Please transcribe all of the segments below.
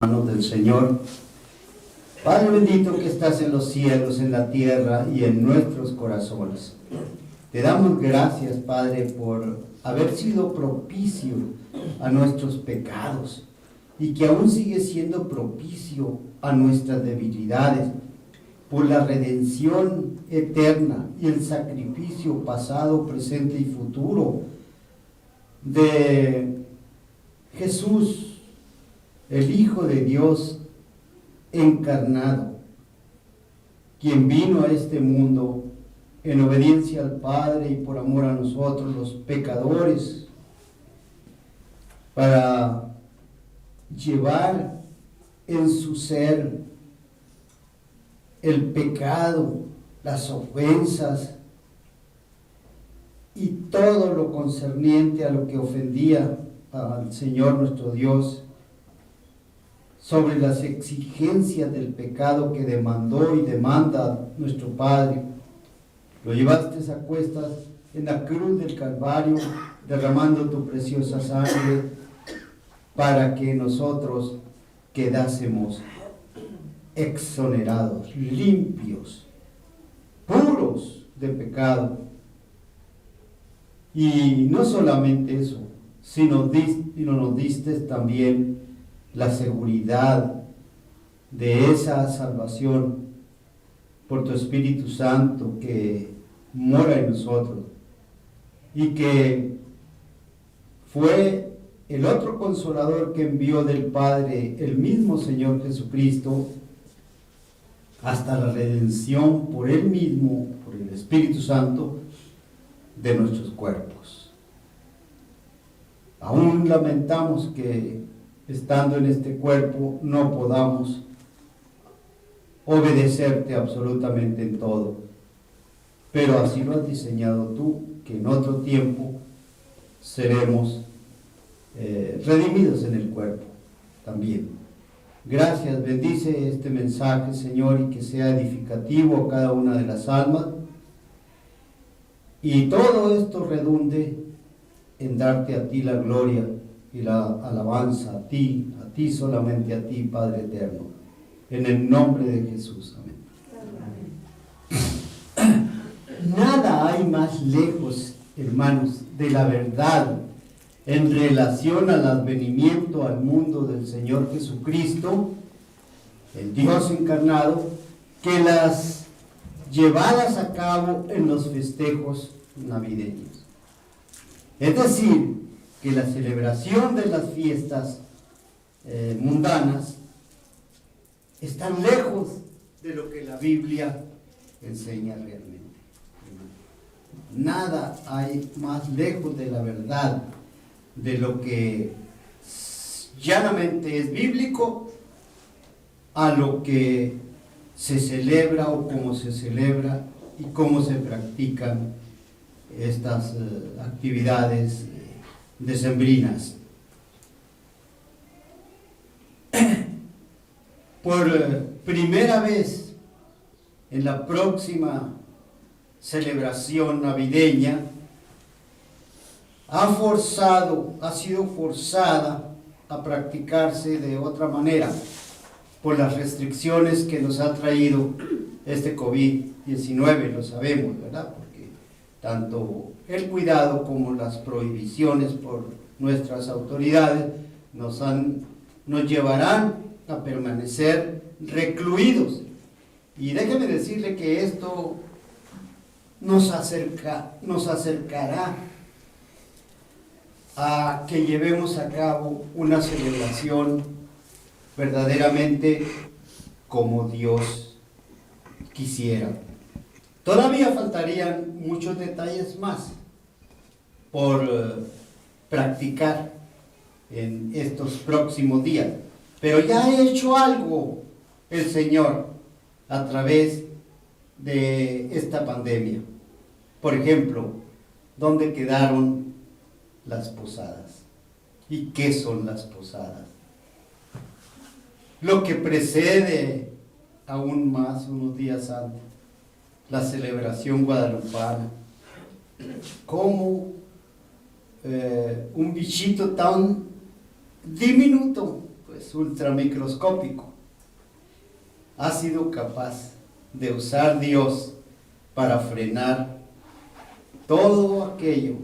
Manos del Señor. Padre bendito que estás en los cielos, en la tierra y en nuestros corazones. Te damos gracias, Padre, por haber sido propicio a nuestros pecados y que aún sigue siendo propicio a nuestras debilidades, por la redención eterna y el sacrificio pasado, presente y futuro de Jesús, el Hijo de Dios encarnado, quien vino a este mundo en obediencia al Padre y por amor a nosotros los pecadores, para llevar en su ser el pecado, las ofensas y todo lo concerniente a lo que ofendía al Señor nuestro Dios, sobre las exigencias del pecado que demandó y demanda nuestro Padre. Lo llevaste a cuestas en la cruz del Calvario, derramando tu preciosa sangre para que nosotros quedásemos exonerados, limpios, puros de pecado. Y no solamente eso, sino nos diste también la seguridad de esa salvación por tu Espíritu Santo que mora en nosotros y que fue el otro consolador que envió del Padre el mismo Señor Jesucristo hasta la redención por Él mismo, por el Espíritu Santo, de nuestros cuerpos. Aún lamentamos que estando en este cuerpo no podamos obedecerte absolutamente en todo, pero así lo has diseñado tú, que en otro tiempo seremos redimidos en el cuerpo también. Gracias, bendice este mensaje, Señor, y que sea edificativo a cada una de las almas, y todo esto redunde en darte a ti la gloria y la alabanza a ti solamente a ti, Padre eterno, en el nombre de Jesús. Amén. Nada hay más lejos, hermanos, de la verdad en relación al advenimiento al mundo del Señor Jesucristo, el Dios encarnado, que las llevadas a cabo en los festejos navideños. Es decir, que la celebración de las fiestas mundanas están lejos de lo que la Biblia enseña realmente. Nada hay más lejos de la verdad, de lo que llanamente es bíblico, a lo que se celebra o cómo se celebra y cómo se practican estas actividades decembrinas. Por primera vez en la próxima celebración navideña ha sido forzada a practicarse de otra manera por las restricciones que nos ha traído este COVID-19, lo sabemos, ¿verdad? Porque tanto el cuidado como las prohibiciones por nuestras autoridades nos llevarán a permanecer recluidos. Y déjeme decirle que esto nos acercará a que llevemos a cabo una celebración verdaderamente como Dios quisiera. Todavía faltarían muchos detalles más por practicar en estos próximos días, pero ya ha hecho algo el Señor a través de esta pandemia. Por ejemplo, ¿dónde quedaron las posadas? ¿Y qué son las posadas? Lo que precede aún más, unos días antes, la celebración guadalupana. Como un bichito tan diminuto, pues, pues ultramicroscópico, ha sido capaz de usar Dios para frenar todo aquello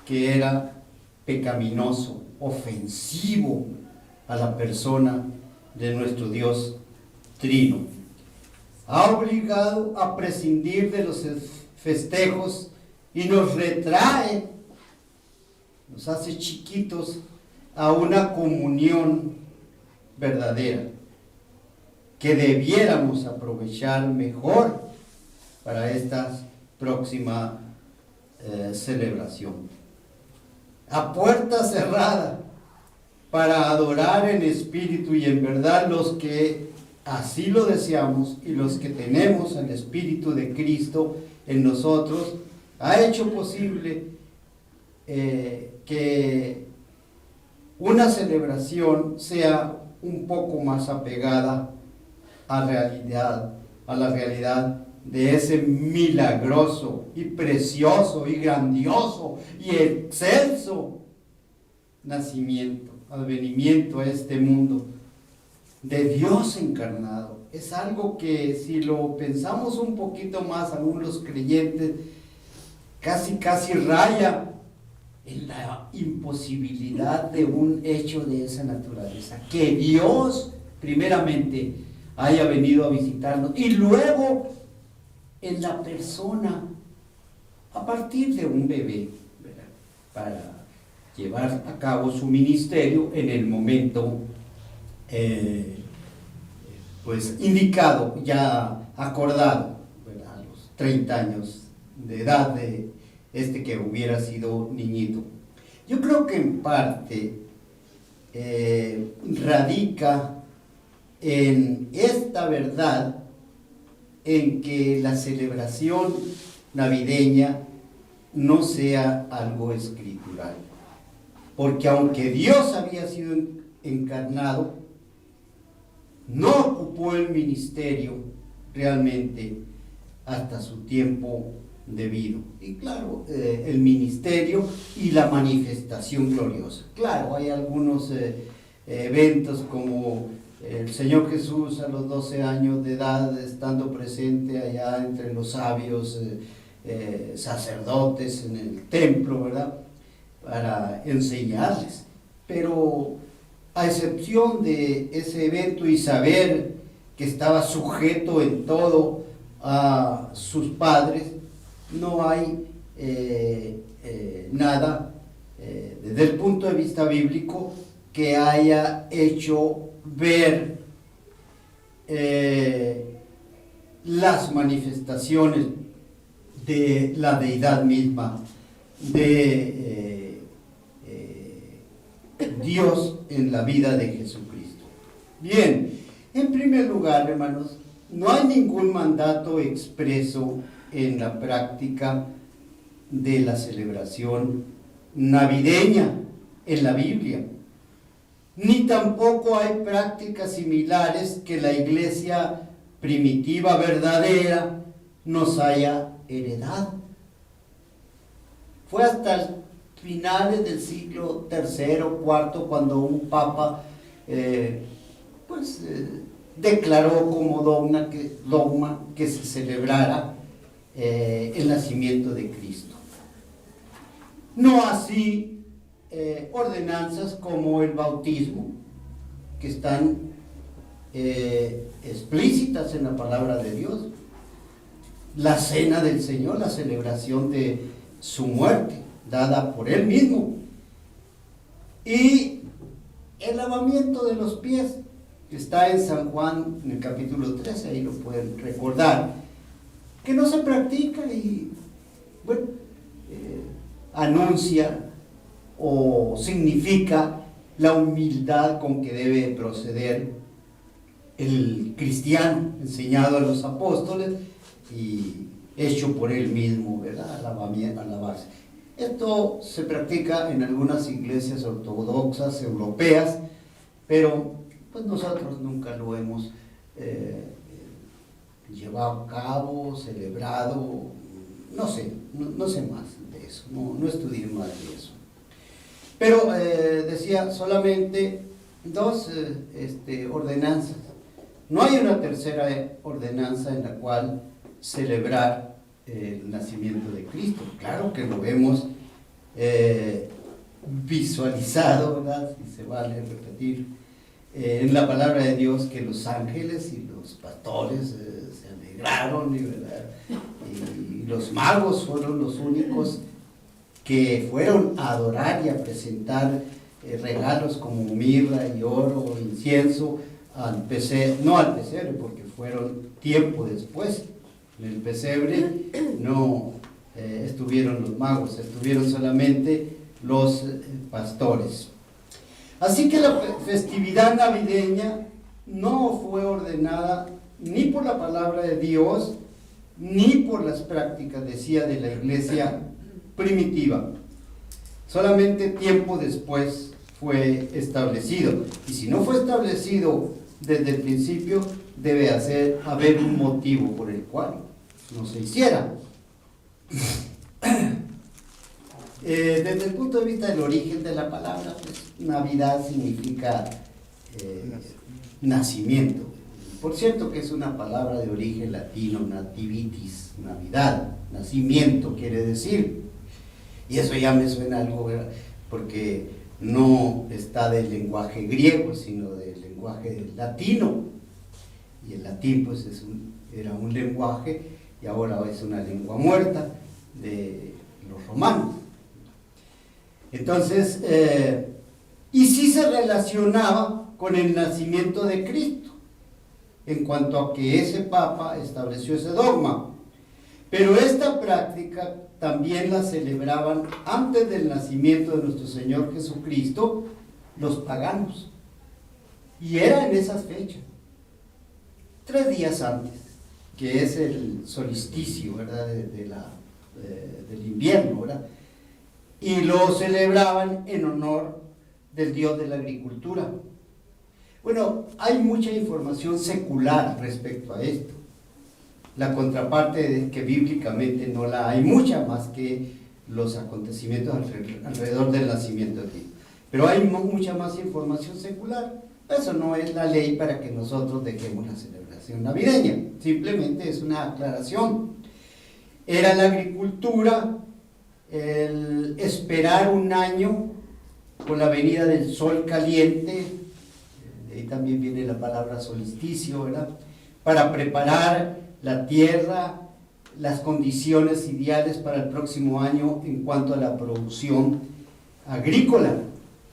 que era pecaminoso, ofensivo a la persona de nuestro Dios Trino. Ha obligado a prescindir de los festejos y nos retrae, nos hace chiquitos a una comunión verdadera que debiéramos aprovechar mejor para esta próxima celebración. A puerta cerrada, para adorar en espíritu y en verdad los que así lo deseamos y los que tenemos el Espíritu de Cristo en nosotros, ha hecho posible que una celebración sea un poco más apegada a la realidad de ese milagroso y precioso y grandioso y excelso nacimiento, advenimiento a este mundo de Dios encarnado. Es algo que, si lo pensamos un poquito más, algunos creyentes, casi raya en la imposibilidad de un hecho de esa naturaleza. Que Dios primeramente haya venido a visitarnos y luego en la persona, a partir de un bebé, ¿verdad?, para llevar a cabo su ministerio en el momento pues indicado, ya acordado, ¿verdad?, a los 30 años de edad de que hubiera sido niñito. Yo creo que en parte radica en esta verdad, en que la celebración navideña no sea algo escritural, porque aunque Dios había sido encarnado, no ocupó el ministerio realmente hasta su tiempo debido. Y claro, el ministerio y la manifestación gloriosa. Claro, hay algunos eventos como el Señor Jesús a los 12 años de edad, estando presente allá entre los sabios, sacerdotes en el templo, ¿verdad?, para enseñarles. Pero a excepción de ese evento y saber que estaba sujeto en todo a sus padres, no hay nada desde el punto de vista bíblico que haya hecho ver las manifestaciones de la deidad misma de Dios en la vida de Jesucristo. Bien, en primer lugar, hermanos, no hay ningún mandato expreso en la práctica de la celebración navideña en la Biblia, ni tampoco hay prácticas similares que la iglesia primitiva verdadera nos haya heredado. Fue hasta finales del siglo III o IV cuando un papa declaró como dogma que se celebrara el nacimiento de Cristo. No así ordenanzas como el bautismo, que están explícitas en la palabra de Dios, la cena del Señor, la celebración de su muerte, dada por Él mismo, y el lavamiento de los pies, que está en San Juan, en el capítulo 13, ahí lo pueden recordar, que no se practica y, anuncia o significa la humildad con que debe proceder el cristiano, enseñado a los apóstoles y hecho por él mismo, ¿verdad?, alabarse. Esto se practica en algunas iglesias ortodoxas europeas, pero pues nosotros nunca lo hemos llevado a cabo, celebrado, no sé más de eso, no estudié más de eso. Pero decía, solamente dos ordenanzas. No hay una tercera ordenanza en la cual celebrar el nacimiento de Cristo. Claro que lo vemos visualizado, ¿verdad? Si se vale repetir, en la palabra de Dios, que los ángeles y los pastores se alegraron, ¿verdad? Y los magos fueron los únicos que fueron a adorar y a presentar regalos como mirra y oro, incienso, al pesebre, no al pesebre, porque fueron tiempo después. En el pesebre no estuvieron los magos, estuvieron solamente los pastores. Así que la festividad navideña no fue ordenada ni por la palabra de Dios, ni por las prácticas, decía, de la iglesia primitiva. Solamente tiempo después fue establecido. Y si no fue establecido desde el principio, debe haber un motivo por el cual no se hiciera. Desde el punto de vista del origen de la palabra, pues, Navidad significa nacimiento. Por cierto que es una palabra de origen latino, nativitis, Navidad, nacimiento quiere decir. Y eso ya me suena algo, ¿verdad? Porque no está del lenguaje griego, sino del lenguaje latino. Y el latín pues era un lenguaje y ahora es una lengua muerta de los romanos. Entonces, y sí se relacionaba con el nacimiento de Cristo, en cuanto a que ese Papa estableció ese dogma. Pero esta práctica también la celebraban antes del nacimiento de nuestro Señor Jesucristo los paganos. Y era en esas fechas, 3 días antes, que es el solsticio, ¿verdad? Del invierno, ¿verdad? Y lo celebraban en honor del Dios de la agricultura. Bueno, hay mucha información secular respecto a esto. La contraparte es que bíblicamente no la hay, mucha más que los acontecimientos alrededor del nacimiento de Cristo. Pero hay mucha más información secular. Eso no es la ley para que nosotros dejemos la celebración navideña, simplemente es una aclaración. Era la agricultura, el esperar un año con la venida del sol caliente, de ahí también viene la palabra solsticio, ¿verdad? Para preparar la tierra, las condiciones ideales para el próximo año en cuanto a la producción agrícola.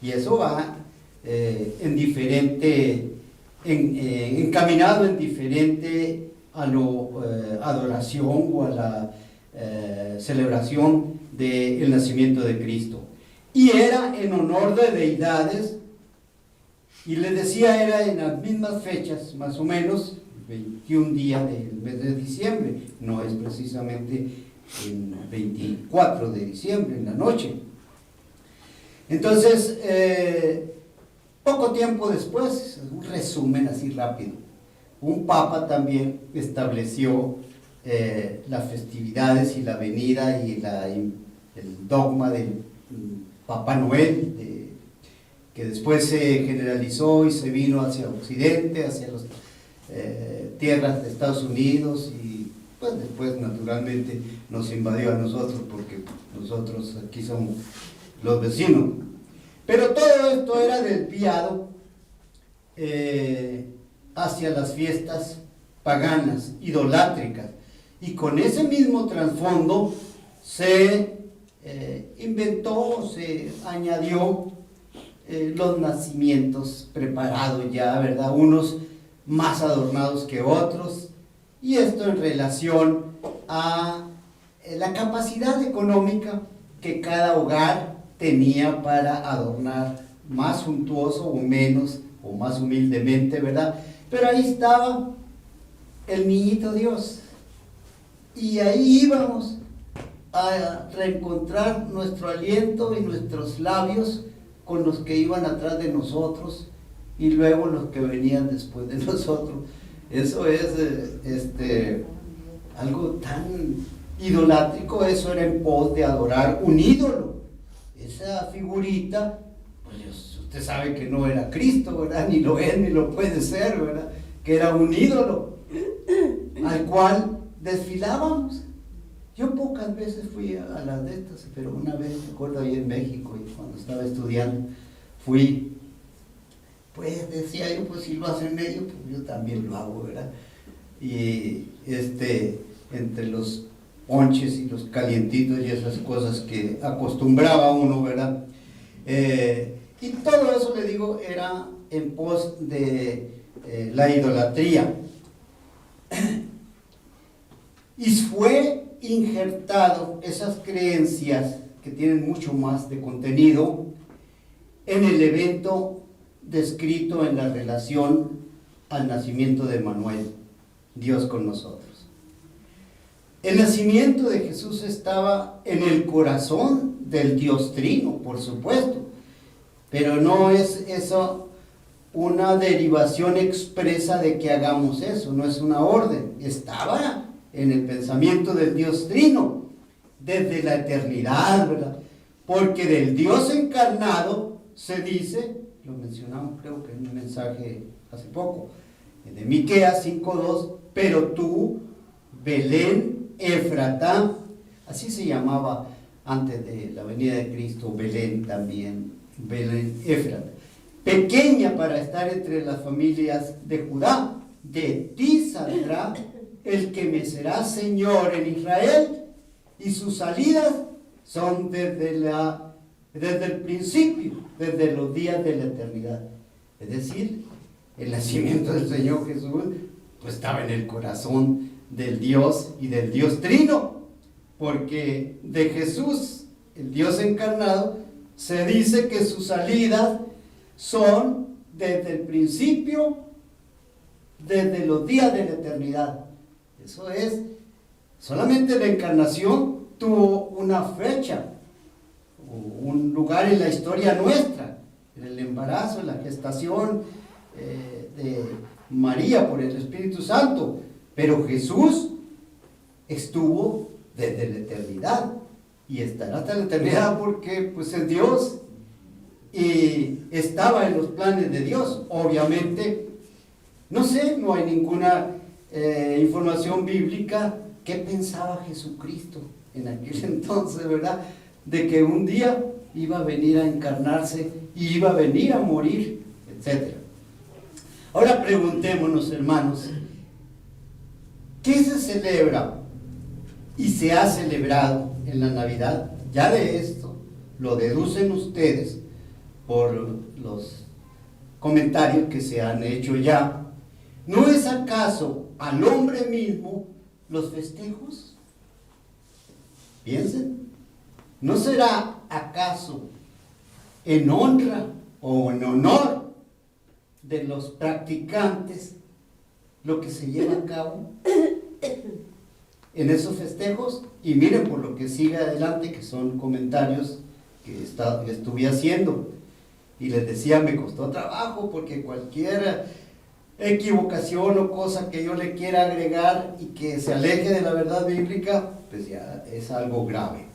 Y eso va encaminado en diferente a la adoración o a la celebración del nacimiento de Cristo. Y era en honor de deidades, y les decía, era en las mismas fechas, más o menos, 21 días del mes de diciembre, no es precisamente el 24 de diciembre, en la noche. Entonces, poco tiempo después, un resumen así rápido, un papa también estableció las festividades y la venida y el dogma del Papá Noel, que después se generalizó y se vino hacia Occidente, hacia las tierras de Estados Unidos, y pues después naturalmente nos invadió a nosotros, porque nosotros aquí somos los vecinos. Pero todo esto era desviado hacia las fiestas paganas, idolátricas, y con ese mismo trasfondo se inventó, se añadió los nacimientos preparados ya, ¿verdad? Unos más adornados que otros, y esto en relación a la capacidad económica que cada hogar tenía para adornar más suntuoso o menos, o más humildemente, ¿verdad? Pero ahí estaba el niñito Dios, y ahí íbamos a reencontrar nuestro aliento y nuestros labios con los que iban atrás de nosotros y luego los que venían después de nosotros. Eso es algo tan idolátrico. Eso era en pos de adorar un ídolo. Esa figurita, pues usted sabe que no era Cristo, ¿verdad? Ni lo es, ni lo puede ser, ¿verdad? Que era un ídolo al cual desfilábamos. Yo pocas veces fui a las de estas, pero una vez, me acuerdo, ahí en México, y cuando estaba estudiando, fui. Pues decía yo, pues si lo hacen ellos, pues yo también lo hago, ¿verdad? Y entre los ponches y los calientitos y esas cosas que acostumbraba uno, ¿verdad? Y todo eso, le digo, era en pos de la idolatría. Y fue injertado esas creencias que tienen mucho más de contenido en el evento descrito en la relación al nacimiento de Manuel, Dios con nosotros. El nacimiento de Jesús estaba en el corazón del Dios Trino, por supuesto, pero no es eso una derivación expresa de que hagamos eso, no es una orden, estaba en el pensamiento del Dios Trino, desde la eternidad, ¿verdad? Porque del Dios encarnado se dice, lo mencionamos creo que en un mensaje hace poco, de Miqueas 5:2, pero tú, Belén Éfrata, así se llamaba antes de la venida de Cristo, Belén también, Belén Éfrata, pequeña para estar entre las familias de Judá, de ti saldrá el que me será Señor en Israel, y sus salidas son desde el principio, desde los días de la eternidad. Es decir, el nacimiento del Señor Jesús pues estaba en el corazón del Dios y del Dios Trino, porque de Jesús, el Dios encarnado, se dice que sus salidas son desde el principio, desde los días de la eternidad. Eso es, solamente la encarnación tuvo una fecha, un lugar en la historia nuestra, en el embarazo, la gestación de María por el Espíritu Santo, pero Jesús estuvo desde la eternidad y estará hasta la eternidad porque pues es Dios y estaba en los planes de Dios. Obviamente, no sé, no hay ninguna información bíblica qué pensaba Jesucristo en aquel entonces, ¿verdad? De que un día iba a venir a encarnarse y iba a venir a morir, etc. Ahora preguntémonos, hermanos, ¿qué se celebra y se ha celebrado en la Navidad? Ya de esto lo deducen ustedes por los comentarios que se han hecho ya. ¿No es acaso al hombre mismo los festejos? Piensen, ¿no será acaso en honra o en honor de los practicantes lo que se lleva a cabo en esos festejos? Y miren por lo que sigue adelante, que son comentarios que estuve haciendo. Y les decía, me costó trabajo porque cualquier equivocación o cosa que yo le quiera agregar y que se aleje de la verdad bíblica, pues ya es algo grave.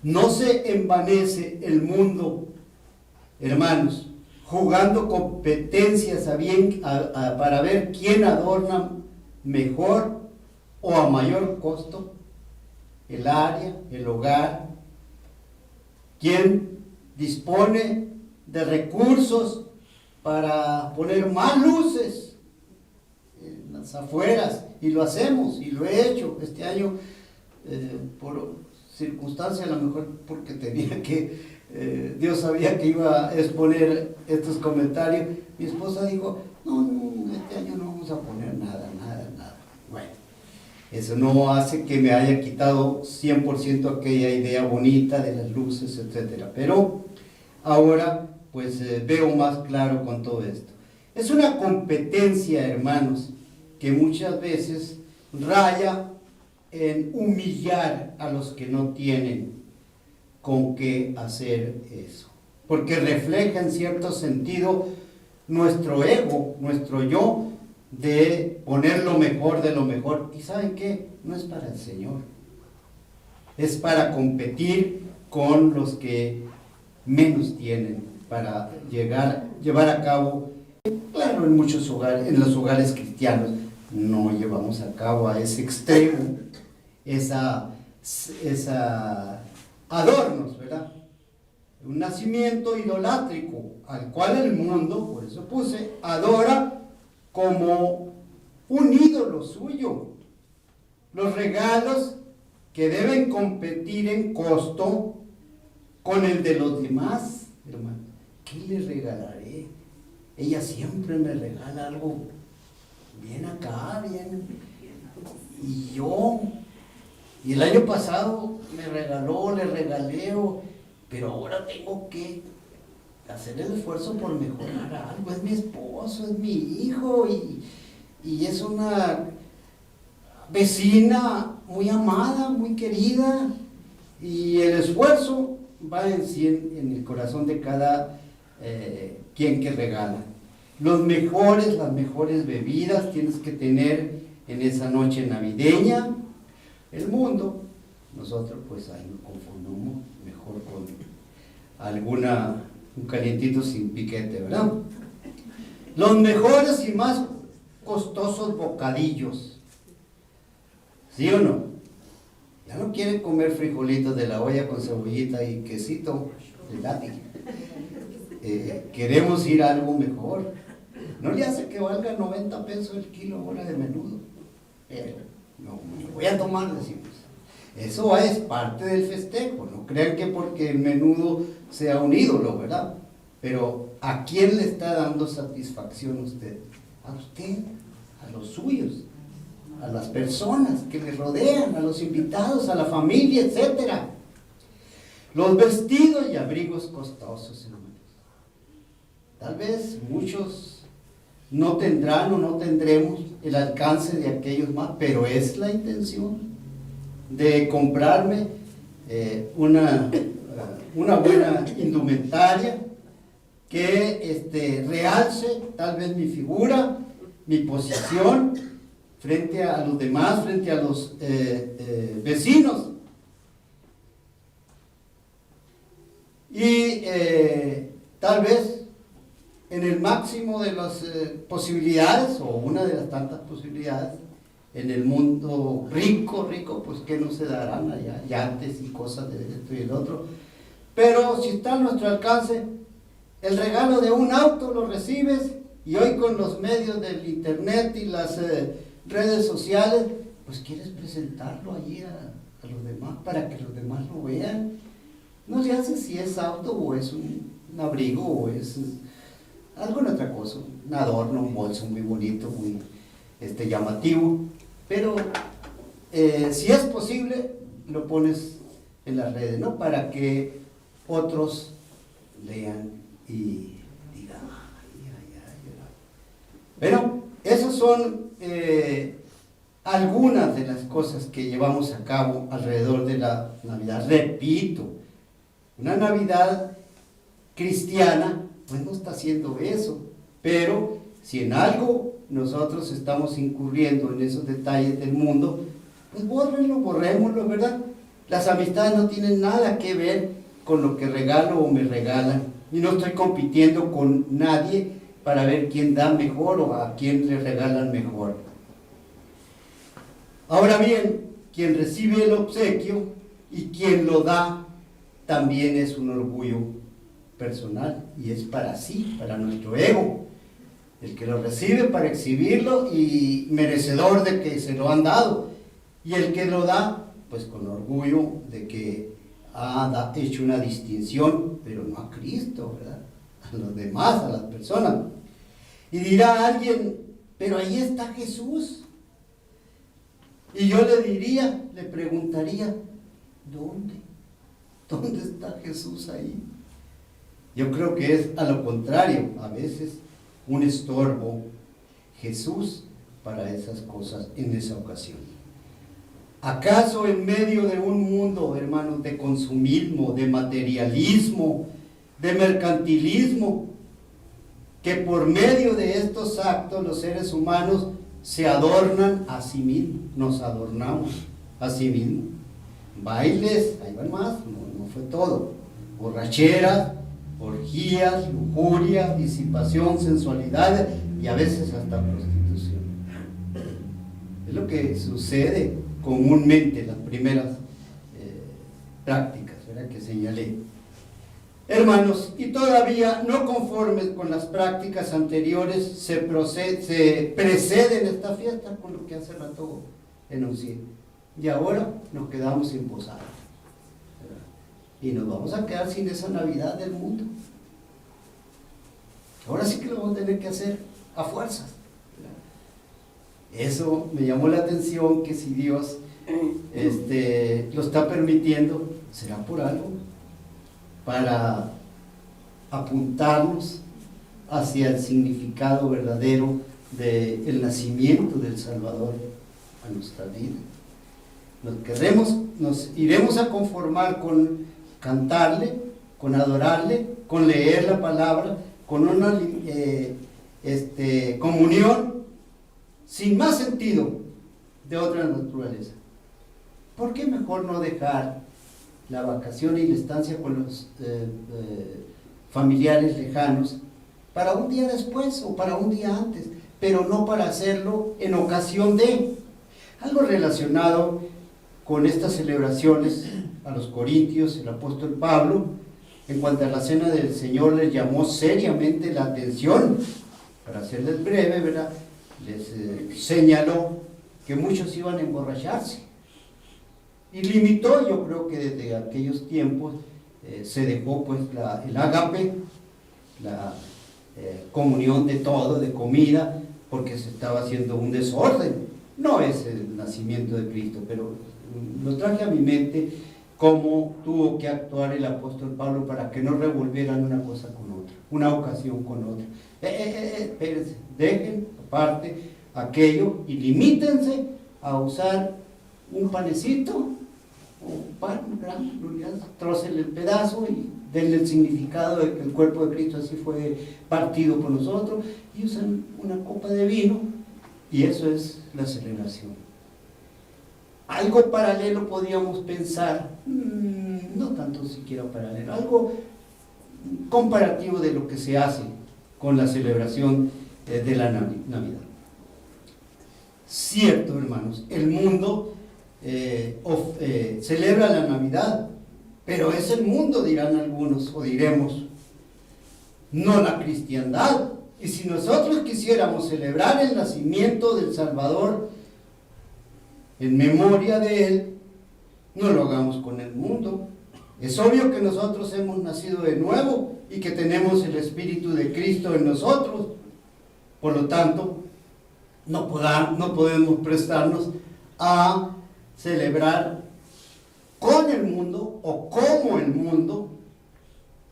No se envanece el mundo, hermanos, jugando competencias para ver quién adorna mejor o a mayor costo el área, el hogar, quién dispone de recursos para poner más luces en las afueras, y lo hacemos, y lo he hecho este año por circunstancia, a lo mejor porque tenía que, Dios sabía que iba a exponer estos comentarios. Mi esposa dijo, no, este año no vamos a poner nada. Bueno, eso no hace que me haya quitado 100% aquella idea bonita de las luces, etc. Pero ahora pues veo más claro con todo esto. Es una competencia, hermanos, que muchas veces raya en humillar a los que no tienen con qué hacer eso, porque refleja en cierto sentido nuestro ego, nuestro yo, de poner lo mejor de lo mejor. ¿Y saben qué? No es para el Señor, es para competir con los que menos tienen para llevar a cabo. Claro, en muchos hogares, en los hogares cristianos, no llevamos a cabo a ese extremo esa adornos, ¿verdad? Un nacimiento idolátrico al cual el mundo, por eso puse, adora como un ídolo suyo. Los regalos que deben competir en costo con el de los demás, hermano. ¿Qué le regalaré? Ella siempre me regala algo bien acá, bien. Y el año pasado me regaló, le regalé, pero ahora tengo que hacer el esfuerzo por mejorar algo. Es mi esposo, es mi hijo y es una vecina muy amada, muy querida, y el esfuerzo va en el corazón de cada quien que regala. Las mejores bebidas tienes que tener en esa noche navideña. El mundo, nosotros pues ahí nos confundimos mejor con un calientito sin piquete, ¿verdad? Los mejores y más costosos bocadillos, ¿sí o no? Ya no quieren comer frijolitos de la olla con cebollita y quesito de látigo. Queremos ir a algo mejor. No le hace que valga 90 pesos el kilo ahora de menudo, pero no me voy a tomar, decimos. Eso es parte del festejo. No crean que porque el menudo sea un ídolo, ¿verdad? Pero ¿a quién le está dando satisfacción usted? A usted, a los suyos, a las personas que le rodean, a los invitados, a la familia, etc. Los vestidos y abrigos costosos, hermanos. Tal vez muchos no tendrán o no tendremos el alcance de aquellos más, pero es la intención de comprarme una buena indumentaria que realce tal vez mi figura, mi posición frente a los demás, frente a los vecinos. Y tal vez en el máximo de las posibilidades, o una de las tantas posibilidades, en el mundo rico, pues que no se darán allá, yates y cosas de esto y el otro. Pero si está a nuestro alcance, el regalo de un auto lo recibes, y hoy con los medios del internet y las redes sociales, pues quieres presentarlo allí a los demás, para que los demás lo vean. No se hace si es auto o es un abrigo o es alguna otra cosa, un adorno, un bolso muy bonito, muy llamativo, pero si es posible lo pones en las redes, ¿no? Para que otros lean y digan, Pero esas son algunas de las cosas que llevamos a cabo alrededor de la Navidad. Repito, una Navidad cristiana pues no está haciendo eso, pero si en algo nosotros estamos incurriendo en esos detalles del mundo, pues borrémoslo, ¿verdad? Las amistades no tienen nada que ver con lo que regalo o me regalan, y no estoy compitiendo con nadie para ver quién da mejor o a quién le regalan mejor. Ahora bien, quien recibe el obsequio y quien lo da también es un orgullo personal, y es para sí, para nuestro ego. El que lo recibe para exhibirlo y merecedor de que se lo han dado, y el que lo da pues con orgullo de que ha hecho una distinción, pero no a Cristo, ¿verdad? A los demás, a las personas. Y dirá alguien, pero ahí está Jesús. Y yo le preguntaría, ¿dónde está Jesús ahí? Yo creo que es a lo contrario, a veces un estorbo Jesús para esas cosas en esa ocasión. ¿Acaso en medio de un mundo, hermanos, de consumismo, de materialismo, de mercantilismo, que por medio de estos actos los seres humanos se adornan a sí mismos, nos adornamos a sí mismos? Bailes, ahí van más, no fue todo, borracheras, orgías, lujuria, disipación, sensualidad y a veces hasta prostitución. Es lo que sucede comúnmente en las primeras prácticas, ¿verdad?, que señalé. Hermanos, y todavía no conformes con las prácticas anteriores, se preceden esta fiesta con lo que hace rato enuncié. Y ahora nos quedamos sin posada, ¿verdad? Y nos vamos a quedar sin esa Navidad del mundo. Ahora sí que lo vamos a tener que hacer a fuerzas, ¿verdad? Eso me llamó la atención, que si Dios lo está permitiendo, será por algo, para apuntarnos hacia el significado verdadero del nacimiento del Salvador a nuestra vida. Nos iremos a conformar con cantarle, con adorarle, con leer la palabra, con una comunión sin más sentido de otra naturaleza. ¿Por qué mejor no dejar la vacación y la estancia con los familiares lejanos para un día después o para un día antes, pero no para hacerlo en ocasión de algo relacionado con estas celebraciones? A los corintios, el apóstol Pablo, en cuanto a la cena del Señor, les llamó seriamente la atención. Para hacerles breve, ¿verdad?, les señaló que muchos iban a emborracharse. Y limitó, yo creo que desde aquellos tiempos se dejó pues el ágape, la comunión de todo, de comida, porque se estaba haciendo un desorden. No es el nacimiento de Cristo, pero lo traje a mi mente cómo tuvo que actuar el apóstol Pablo para que no revolvieran una cosa con otra, una ocasión con otra. Espérense, dejen aparte aquello y limítense a usar un panecito, un pan, un grano, trócenle el pedazo y denle el significado de que el cuerpo de Cristo así fue partido por nosotros, y usan una copa de vino, y eso es la celebración. Algo paralelo podríamos pensar, no tanto siquiera paralelo, algo comparativo de lo que se hace con la celebración de la Navidad. Cierto, hermanos, el mundo celebra la Navidad, pero es el mundo, dirán algunos, o diremos, no la cristiandad. Y si nosotros quisiéramos celebrar el nacimiento del Salvador en memoria de Él, no lo hagamos con el mundo. Es obvio que nosotros hemos nacido de nuevo y que tenemos el Espíritu de Cristo en nosotros. Por lo tanto, no podemos prestarnos a celebrar con el mundo o como el mundo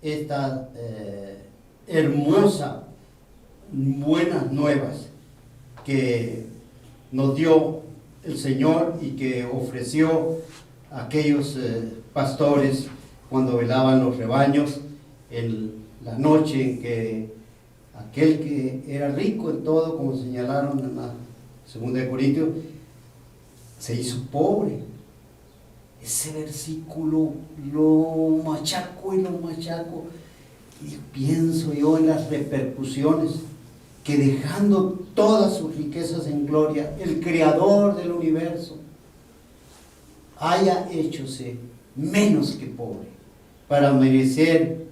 esta hermosa buenas nuevas que nos dio el Señor y que ofreció a aquellos pastores cuando velaban los rebaños en la noche en que aquel que era rico en todo, como señalaron en la 2 de Corintios, se hizo pobre. Ese versículo lo machaco y pienso yo en las repercusiones que, dejando todas sus riquezas en gloria, el creador del universo haya hechose menos que pobre para merecer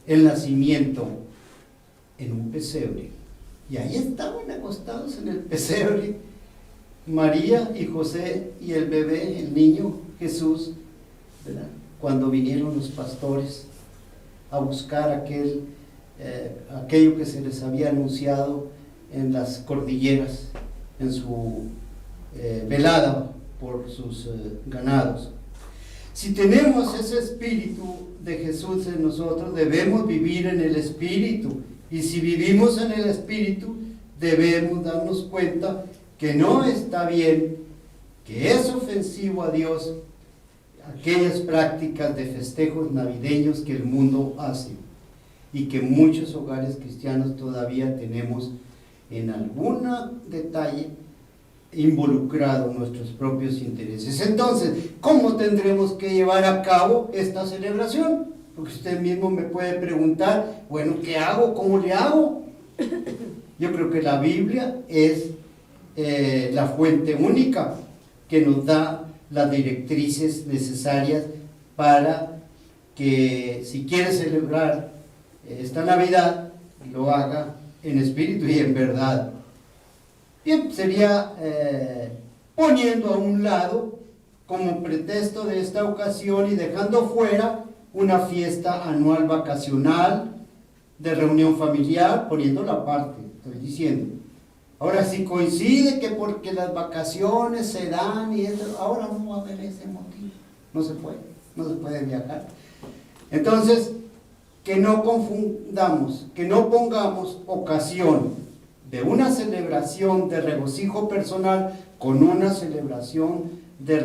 el nacimiento en un pesebre. Y ahí estaban acostados en el pesebre María y José y el bebé, el niño Jesús, ¿verdad?, cuando vinieron los pastores a buscar aquello que se les había anunciado en las cordilleras, en su velada por sus ganados. Si tenemos ese espíritu de Jesús en nosotros, debemos vivir en el espíritu, y si vivimos en el espíritu, debemos darnos cuenta que no está bien, que es ofensivo a Dios aquellas prácticas de festejos navideños que el mundo hace y que muchos hogares cristianos todavía tenemos en algún detalle involucrado nuestros propios intereses. Entonces, ¿cómo tendremos que llevar a cabo esta celebración? Porque usted mismo me puede preguntar, bueno, ¿qué hago? ¿Cómo le hago? Yo creo que la Biblia es la fuente única que nos da las directrices necesarias para que si quiere celebrar esta Navidad, lo haga en espíritu y en verdad. Bien, sería poniendo a un lado como pretexto de esta ocasión y dejando fuera una fiesta anual vacacional de reunión familiar, poniéndola aparte, estoy diciendo. Ahora, si coincide que porque las vacaciones se dan y eso, ahora no va a haber ese motivo, no se puede viajar. Entonces, que no confundamos, que no pongamos ocasión de una celebración de regocijo personal con una celebración de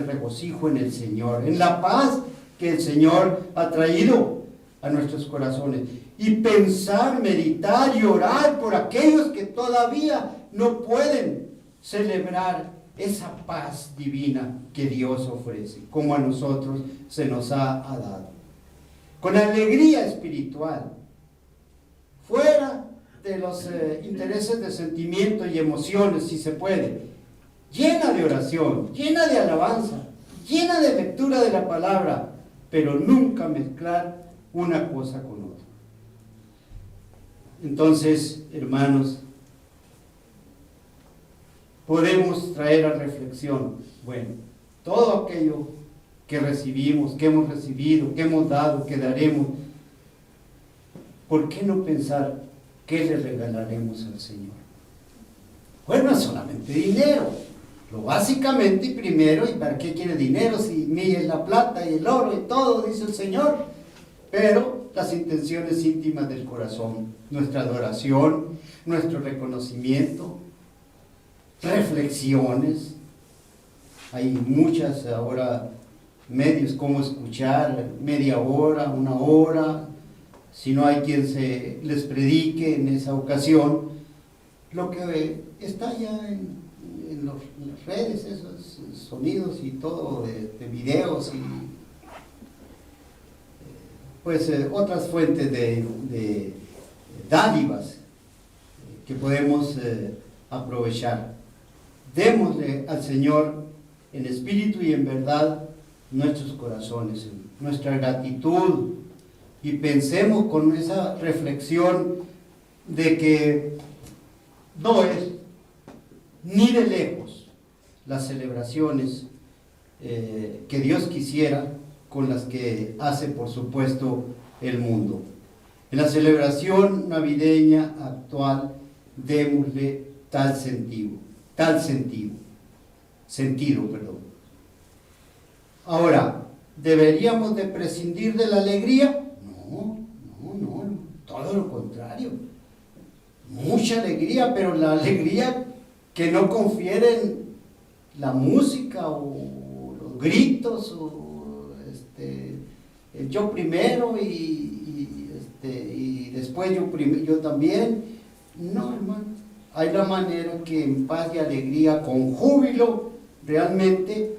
regocijo en el Señor, en la paz que el Señor ha traído a nuestros corazones. Y pensar, meditar y orar por aquellos que todavía no pueden celebrar esa paz divina que Dios ofrece, como a nosotros se nos ha dado. Con alegría espiritual, fuera de los intereses de sentimiento y emociones, si se puede, llena de oración, llena de alabanza, llena de lectura de la palabra, pero nunca mezclar una cosa con otra. Entonces, hermanos, podemos traer a reflexión, bueno, todo aquello que recibimos, que hemos recibido, que hemos dado, que daremos, ¿por qué no pensar qué le regalaremos al Señor? Bueno, no es solamente dinero, lo básicamente y primero, ¿y para qué quiere dinero si mía es la plata y el oro y todo, dice el Señor? Pero las intenciones íntimas del corazón, nuestra adoración, nuestro reconocimiento, reflexiones. Hay muchas ahora medios como escuchar, media hora, una hora, si no hay quien se les predique en esa ocasión, lo que está ya en las redes, esos sonidos y todo, de videos y pues otras fuentes de dádivas que podemos aprovechar. Démosle al Señor en espíritu y en verdad nuestros corazones, nuestra gratitud, y pensemos con esa reflexión de que no es ni de lejos las celebraciones que Dios quisiera con las que hace, por supuesto, el mundo. En la celebración navideña actual, démosle sentido. Ahora, ¿deberíamos de prescindir de la alegría? No, todo lo contrario. Mucha alegría, pero la alegría que no confieren la música o los gritos o yo primero y después yo también. No, hermano, hay la manera que en paz y alegría, con júbilo, realmente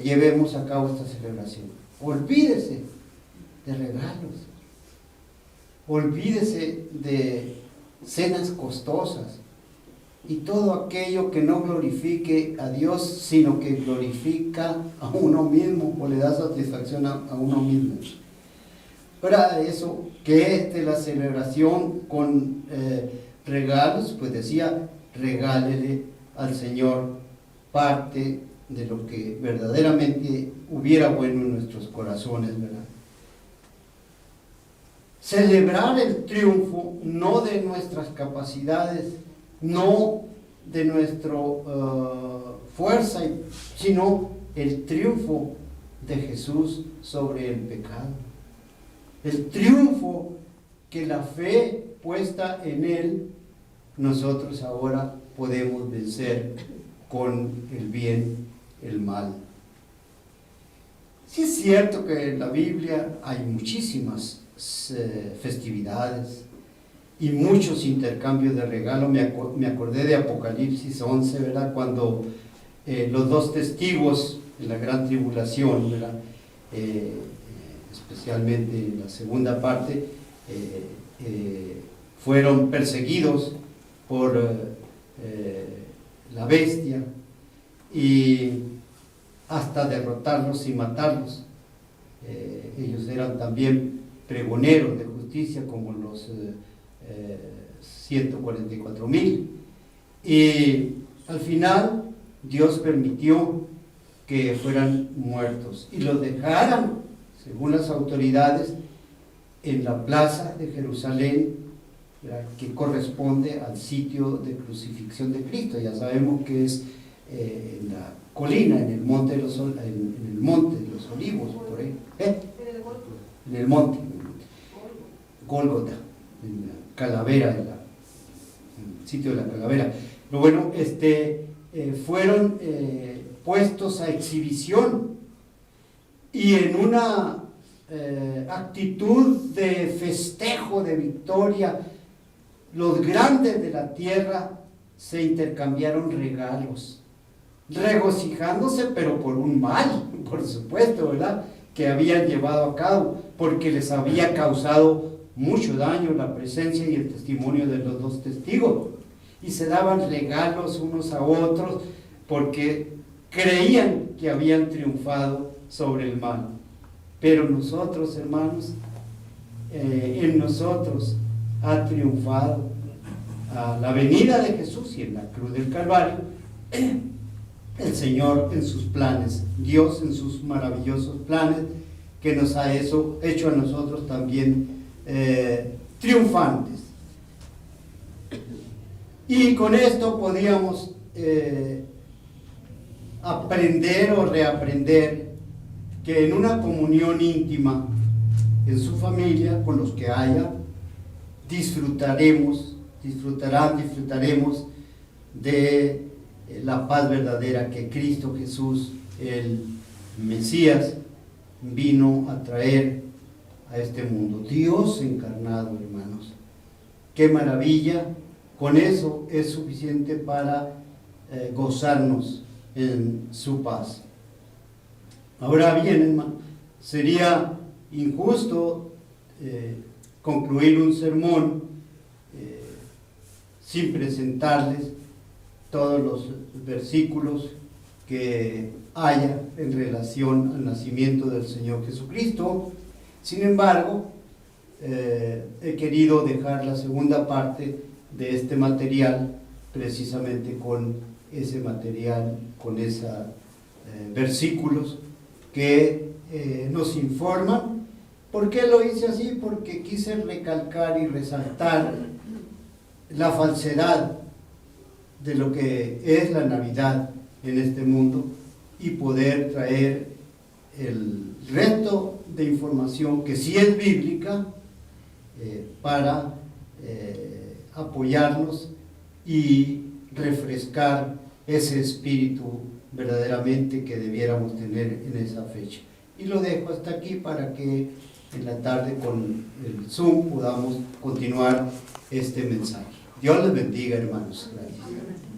llevemos a cabo esta celebración. Olvídese de regalos, olvídese de cenas costosas y todo aquello que no glorifique a Dios, sino que glorifica a uno mismo o le da satisfacción a uno mismo. Para eso, que es de la celebración con regalos, pues decía, regálele al Señor parte de lo que verdaderamente hubiera bueno en nuestros corazones, ¿verdad? Celebrar el triunfo no de nuestras capacidades, no de nuestra fuerza, sino el triunfo de Jesús sobre el pecado. El triunfo que la fe puesta en Él, nosotros ahora podemos vencer con el bien, el mal. Sí es cierto que en la Biblia hay muchísimas festividades y muchos intercambios de regalos. Me acordé de Apocalipsis 11, ¿verdad? Cuando los dos testigos en la gran tribulación, ¿verdad? especialmente en la segunda parte, fueron perseguidos por la bestia y hasta derrotarlos y matarlos. Ellos eran también pregoneros de justicia como los 144,000, y al final Dios permitió que fueran muertos y los dejaran, según las autoridades, en la plaza de Jerusalén, que corresponde al sitio de crucifixión de Cristo. Ya sabemos que es en la colina, en el monte de los Olivos, por ahí. En el monte, Gólgota, en la calavera, en el sitio de la calavera. Pero bueno, fueron puestos a exhibición, y en una actitud de festejo, de victoria, los grandes de la tierra se intercambiaron regalos, regocijándose, pero por un mal, por supuesto, ¿verdad?, que habían llevado a cabo, porque les había causado mucho daño la presencia y el testimonio de los dos testigos, y se daban regalos unos a otros porque creían que habían triunfado sobre el mal. Pero nosotros, hermanos, en nosotros ha triunfado, a la venida de Jesús y en la cruz del Calvario, el Señor en sus planes, Dios en sus maravillosos planes, que nos ha hecho a nosotros también triunfantes. Y con esto podíamos aprender o reaprender que en una comunión íntima en su familia, con los que haya, disfrutaremos de la paz verdadera que Cristo Jesús, el Mesías, vino a traer a este mundo. Dios encarnado, hermanos. ¡Qué maravilla! Con eso es suficiente para gozarnos en su paz. Ahora bien, hermano, sería injusto concluir un sermón sin presentarles todos los versículos que haya en relación al nacimiento del Señor Jesucristo. Sin embargo, he querido dejar la segunda parte de este material precisamente con ese material, con esos versículos que nos informan. ¿Por qué lo hice así? Porque quise recalcar y resaltar la falsedad de lo que es la Navidad en este mundo y poder traer el resto de información que sí es bíblica para apoyarnos y refrescar ese espíritu verdaderamente que debiéramos tener en esa fecha. Y lo dejo hasta aquí para que en la tarde con el Zoom podamos continuar este mensaje. Dios les bendiga, hermanos. Gracias.